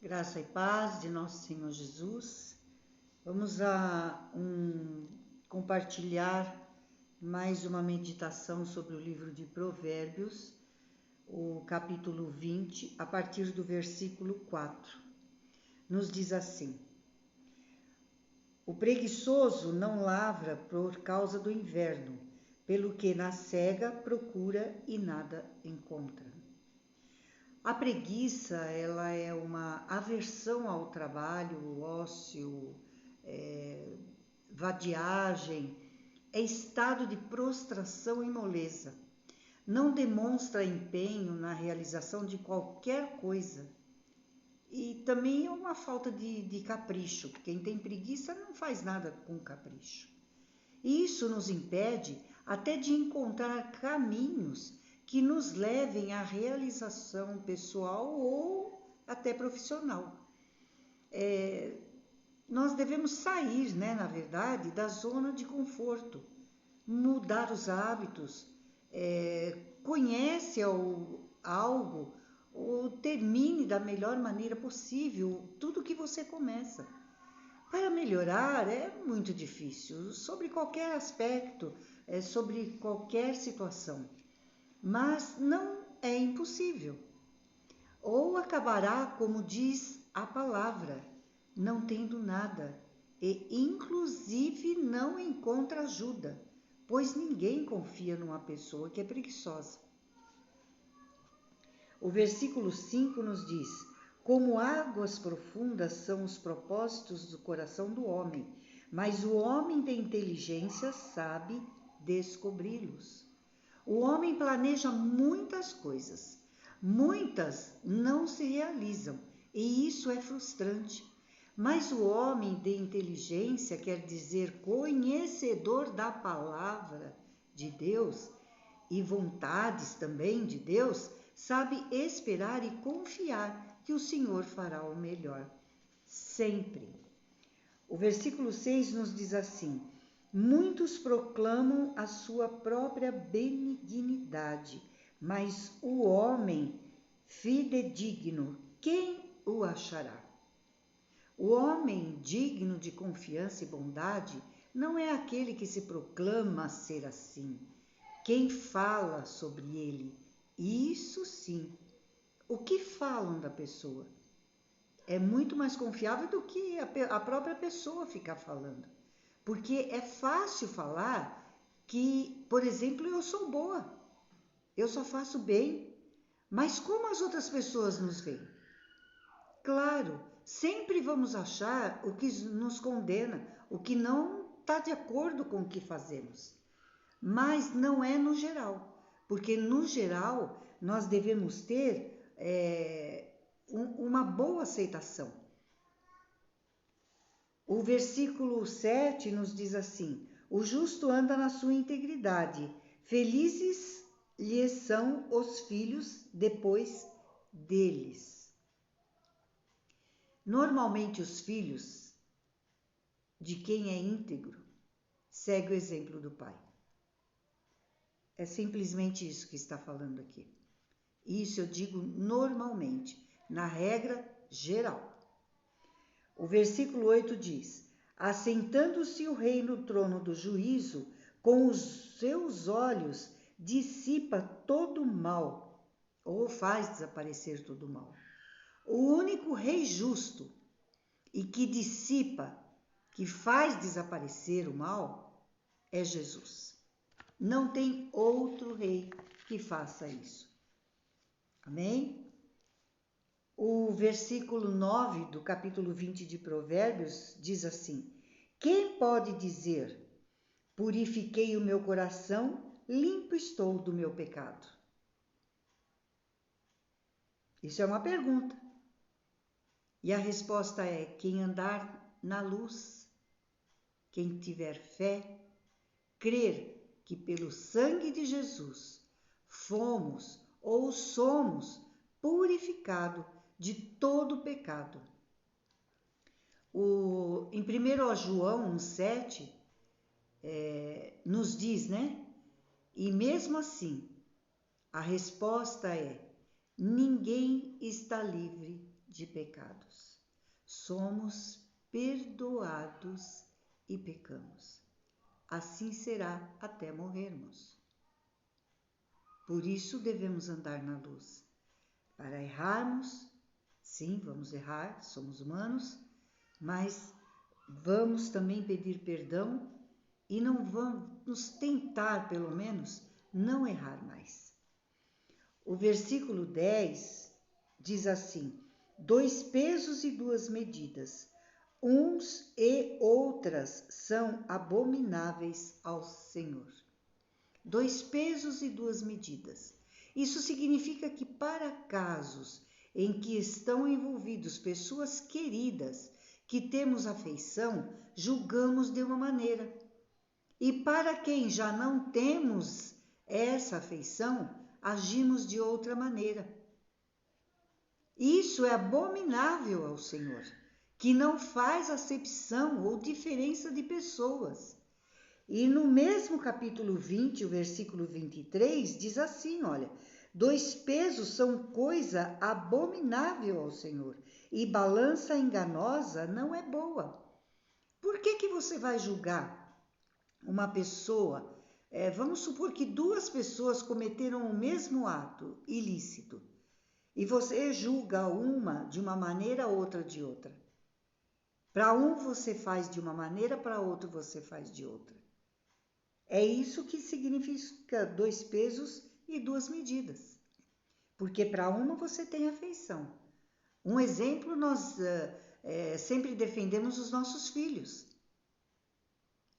Graça e paz de nosso Senhor Jesus. Vamos compartilhar mais uma meditação sobre o livro de Provérbios, o capítulo 20, a partir do versículo 4. Nos diz assim: O preguiçoso não lavra por causa do inverno, pelo que na cega procura e nada encontra. A preguiça, ela é uma aversão ao trabalho, ócio, vadiagem, é estado de prostração e moleza. Não demonstra empenho na realização de qualquer coisa. E também é uma falta de capricho. Quem tem preguiça não faz nada com capricho. E isso nos impede até de encontrar caminhos que nos levem à realização pessoal ou até profissional. Nós devemos sair, na verdade, da zona de conforto, mudar os hábitos, conhece algo ou termine da melhor maneira possível tudo que você começa. Para melhorar é muito difícil, sobre qualquer aspecto, sobre qualquer situação, mas não é impossível. Ou acabará, como diz a palavra, não tendo nada, e inclusive não encontra ajuda, pois ninguém confia numa pessoa que é preguiçosa. O versículo 5 nos diz: Como águas profundas são os propósitos do coração do homem, mas o homem de inteligência sabe descobri-los. O homem planeja muitas coisas, muitas não se realizam, e isso é frustrante. Mas o homem de inteligência, quer dizer conhecedor da palavra de Deus e vontades também de Deus, sabe esperar e confiar que o Senhor fará o melhor, sempre. O versículo 6 nos diz assim: Muitos proclamam a sua própria benignidade, mas o homem fidedigno, quem o achará? O homem digno de confiança e bondade não é aquele que se proclama ser assim. Quem fala sobre ele? Isso sim. O que falam da pessoa? É muito mais confiável do que a própria pessoa ficar falando. Porque é fácil falar que, por exemplo, eu sou boa, eu só faço bem. Mas como as outras pessoas nos veem? Claro, sempre vamos achar o que nos condena, o que não está de acordo com o que fazemos. Mas não é no geral, porque no geral nós devemos ter uma boa aceitação. O versículo 7 nos diz assim: O justo anda na sua integridade, felizes lhes são os filhos depois deles. Normalmente os filhos de quem é íntegro seguem o exemplo do pai. É simplesmente isso que está falando aqui. Isso eu digo normalmente, na regra geral. O versículo 8 diz: Assentando-se o rei no trono do juízo, com os seus olhos dissipa todo o mal, ou faz desaparecer todo o mal. O único rei justo e que dissipa, que faz desaparecer o mal, é Jesus. Não tem outro rei que faça isso. Amém? O versículo 9 do capítulo 20 de Provérbios diz assim: Quem pode dizer, purifiquei o meu coração, limpo estou do meu pecado? Isso é uma pergunta. E a resposta é: quem andar na luz, quem tiver fé, crer que pelo sangue de Jesus fomos ou somos purificados de todo pecado. Em 1 João 1,7 nos diz, E mesmo assim, a resposta é: ninguém está livre de pecados. Somos perdoados e pecamos. Assim será até morrermos. Por isso devemos andar na luz. Para errarmos, sim, vamos errar, somos humanos, mas vamos também pedir perdão e não vamos tentar, pelo menos, não errar mais. O versículo 10 diz assim: 2 pesos e 2 medidas, uns e outras são abomináveis ao Senhor. 2 pesos e 2 medidas. Isso significa que para casos em que estão envolvidos pessoas queridas, que temos afeição, julgamos de uma maneira. E para quem já não temos essa afeição, agimos de outra maneira. Isso é abominável ao Senhor, que não faz acepção ou diferença de pessoas. E no mesmo capítulo 20, o versículo 23, diz assim, olha: 2 pesos são coisa abominável ao Senhor, e balança enganosa não é boa. Por que você vai julgar uma pessoa? Vamos supor que 2 pessoas cometeram o mesmo ato ilícito, e você julga uma de uma maneira, outra de outra. Para um você faz de uma maneira, para outro você faz de outra. É isso que significa 2 pesos e 2 medidas. Porque para uma você tem afeição. Um exemplo, nós sempre defendemos os nossos filhos.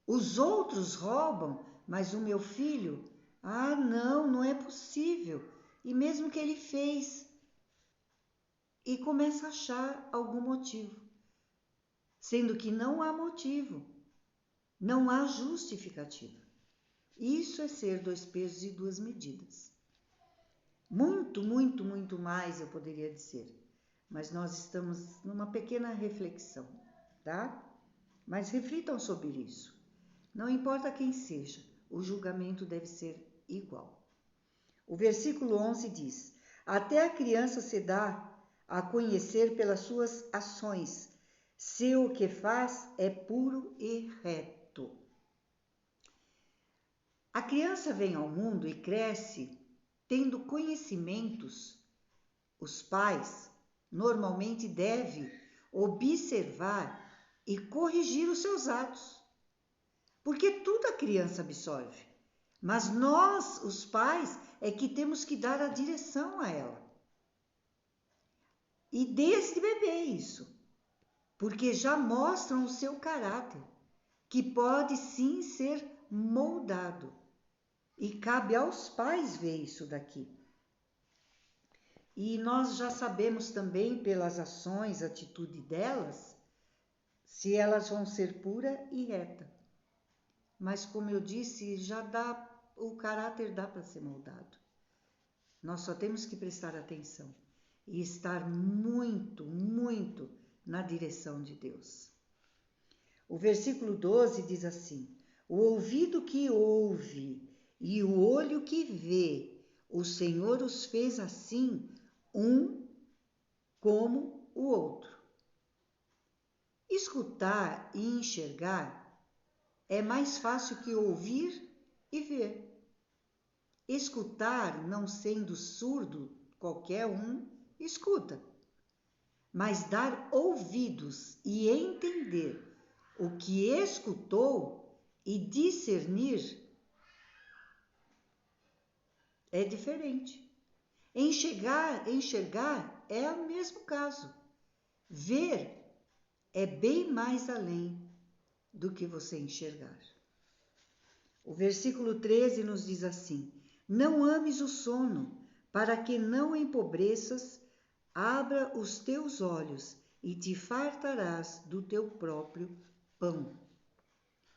Os outros roubam, mas o meu filho, não é possível. E mesmo que ele fez, e começa a achar algum motivo, sendo que não há motivo, não há justificativa. Isso é ser 2 pesos e 2 medidas. Muito, muito, muito mais eu poderia dizer, mas nós estamos numa pequena reflexão, tá? Mas reflitam sobre isso. Não importa quem seja, o julgamento deve ser igual. O versículo 11 diz: até a criança se dá a conhecer pelas suas ações, se o que faz é puro e reto. A criança vem ao mundo e cresce tendo conhecimentos. Os pais normalmente devem observar e corrigir os seus atos, porque tudo a criança absorve. Mas nós, os pais, é que temos que dar a direção a ela. E desde bebê isso, porque já mostram o seu caráter, que pode sim ser moldado. E cabe aos pais ver isso daqui. E nós já sabemos também pelas ações, atitude delas, se elas vão ser pura e reta. Mas como eu disse, o caráter dá para ser moldado. Nós só temos que prestar atenção e estar muito, muito na direção de Deus. O versículo 12 diz assim: o ouvido que ouve e o olho que vê, o Senhor os fez assim, um como o outro. Escutar e enxergar é mais fácil que ouvir e ver. Escutar, não sendo surdo, qualquer um escuta. Mas dar ouvidos e entender o que escutou e discernir é diferente. Enxergar é o mesmo caso. Ver é bem mais além do que você enxergar. O versículo 13 nos diz assim: não ames o sono, para que não empobreças, abra os teus olhos e te fartarás do teu próprio pão.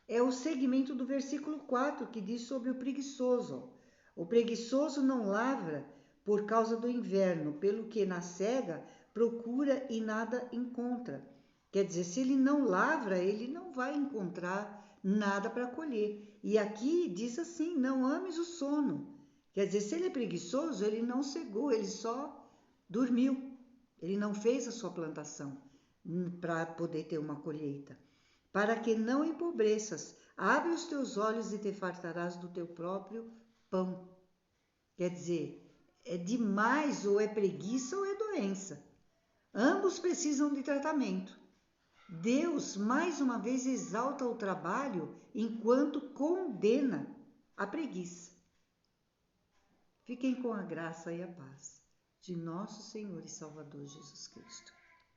É o segmento do versículo 4 que diz sobre o preguiçoso. O preguiçoso não lavra por causa do inverno, pelo que na cega procura e nada encontra. Quer dizer, se ele não lavra, ele não vai encontrar nada para colher. E aqui diz assim: não ames o sono. Quer dizer, se ele é preguiçoso, ele não cegou, ele só dormiu. Ele não fez a sua plantação para poder ter uma colheita. Para que não empobreças, abre os teus olhos e te fartarás do teu próprio pão. Quer dizer, é demais, ou é preguiça ou é doença. Ambos precisam de tratamento. Deus, mais uma vez, exalta o trabalho enquanto condena a preguiça. Fiquem com a graça e a paz de nosso Senhor e Salvador Jesus Cristo.